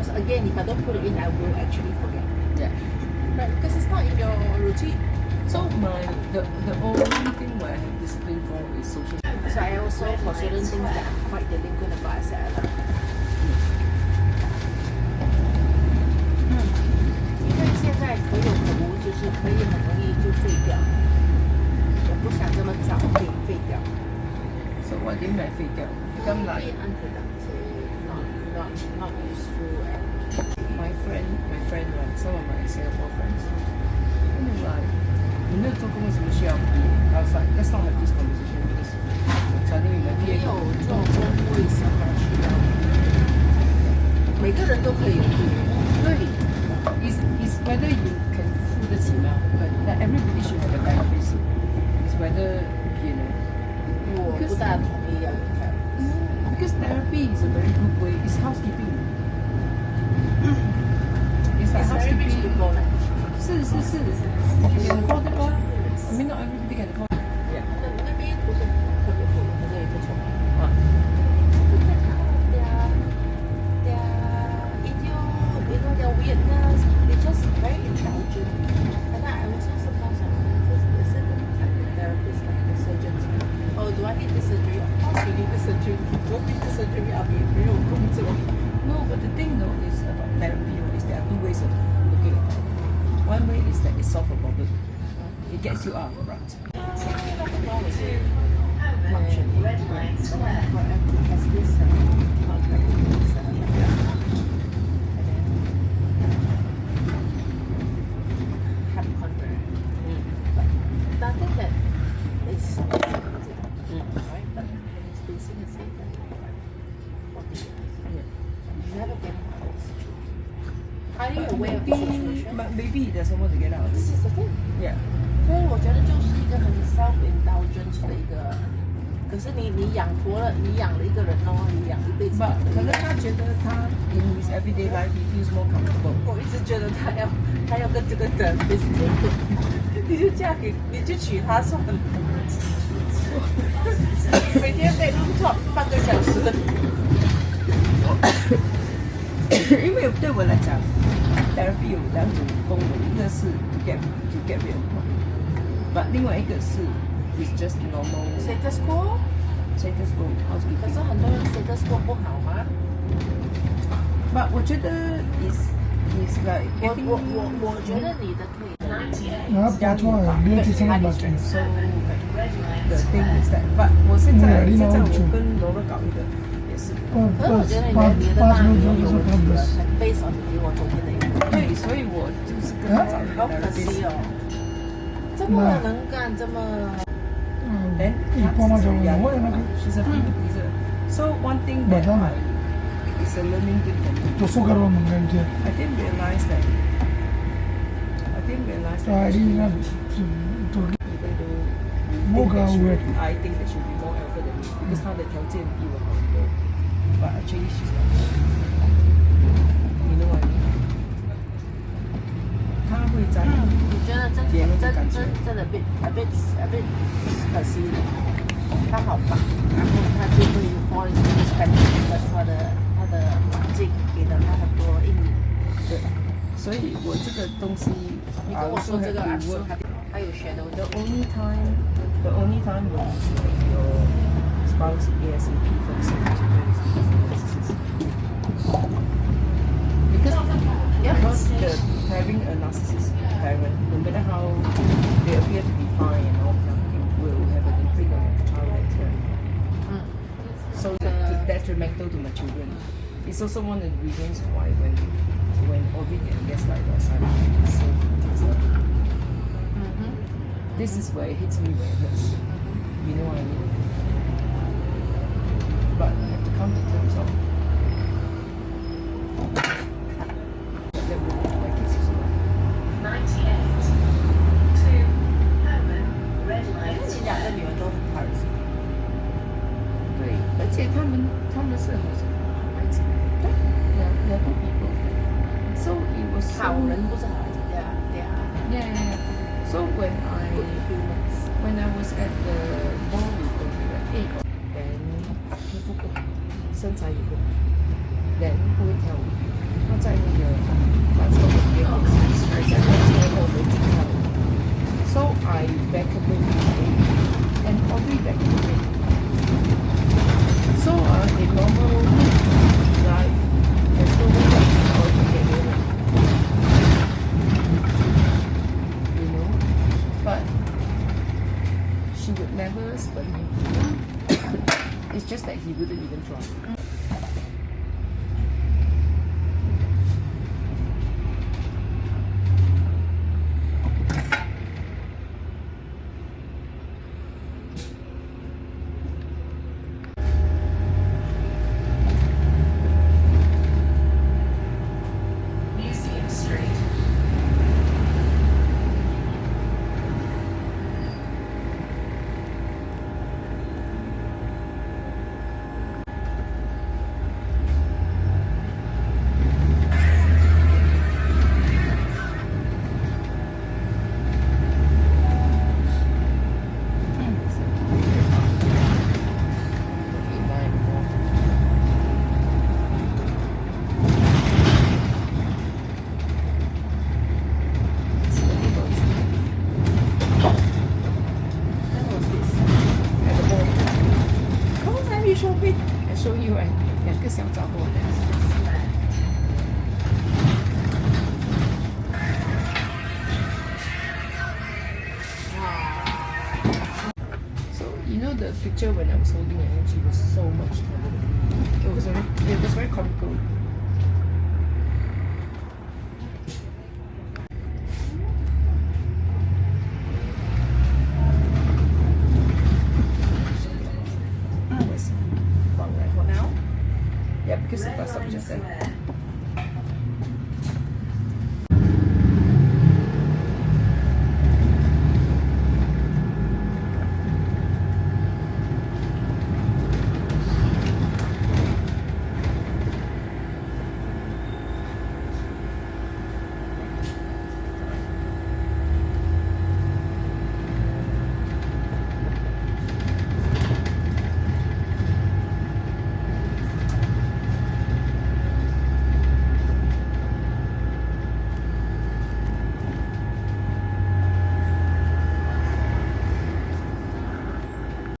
else, again, if I don't put it in, I will actually forget. Yeah. Right, because it's not in your routine. So the only thing where I have discipline for is social. So I also, for certain things that I'm quite delinquent about, I said,因为现在可有可无，就是可以很容易就废掉。我不想这么早被废掉。So what do you mean 废掉? Become like unproductive, not useful. And my friend, right? Some of my Singapore friends, and they're like, 你没有做工为什么需要毕业? I was like, let's not have this conversation because suddenly my 毕业没有做工为什么需要毕业？每个人都可以有毕业。对。Is whether you can 付得起吗 but that everybody should have a therapist. It's whether, you know. 我不大同意要有 therapist. Because therapy is a very good way. It's housekeeping. It's like housekeeping. 是。If you can afford it, I mean, not everybody can afford it. Yeah. 那边不是特别贵，那个也不错。Their weirdness, they're just very indulgent. And I also sometimes is it like the therapist, like the surgeons? Oh, do I need this surgery? Of course you need this surgery. Don't need this surgery, I'll be real. No, but the thing though is about therapy is there are two ways of looking at it. One way is that it solves a problem. It gets you out of the rut. Function. Has this contract with this happy contract. Nothing that is right? But it's been seen and said that for 40 years. Never getting out of the situation. Are you aware of the situation? But maybe he doesn't want to get out. This is the thing. Yeah. 所以我觉得就是一个很 self-indulgent 的一个，可是你养活了，你养了一个人哦，你养一辈子。But 可能他觉得他 in his everyday life he feels more comfortable. 我一直觉得他要跟这个人 is 结婚，你就嫁给你就娶她算了，每天被 room talk 半个小时。因为对我来讲 ，therapy 有两种功能，一个是 to get rid of but 另外一个是 is just normal status quo housekeeping。可是很多人 status quo 不好吗 ？But 我觉得 is like 我觉得你的可以。pas toi, bien tu sais la batterie. So the thing is that but 我现在我跟罗乐搞一个也是。可是我觉得你的大女儿有问题了，很 based on 你我昨天的一个。对，所以我就是跟他找一个好可惜哦。这么能干，这么。Then she's a people pleaser. So one thing that is a learning thing for me. I didn't realize that. Even though I think that she'll be more alpha than me because 她的条件比我好很多。But actually she's not. You know what I mean? 她会在意。我觉得真的 a bit 可惜，他好棒，然后他就会 fall into this pattern，他的环境给了他很多阴影。对，所以我这个东西，你跟我说这个还有学的。The only time when you see your spouse ASAP for the same narcissist. Because having a narcissist parent, no matter how they appear to be fine and all that, will have an impact on the child later. So detrimental to my children. It's also one of the reasons why when Ovid and gaslight or something is so fantastic. This is where it hits me where it hurts. You know what I mean? But I have to come to terms of that will make my case also. 98 to Holborn, red light. 你两个女儿都很怕人。对，而且他们是好像孩子，对，两个 people. So it was so 好人不是好孩子，对啊。Yeah. So when I was at the mall with them, we were then 皮肤不好，身材也不好， then 不会跳舞，他 that he wouldn't even try. Museum Street. Shopping. I show you 2个小杂货。 So you know the picture when I was holding her hand, she was so much taller than me. It was very comical. Was wrong right for now? Yeah, because the bus stop just there.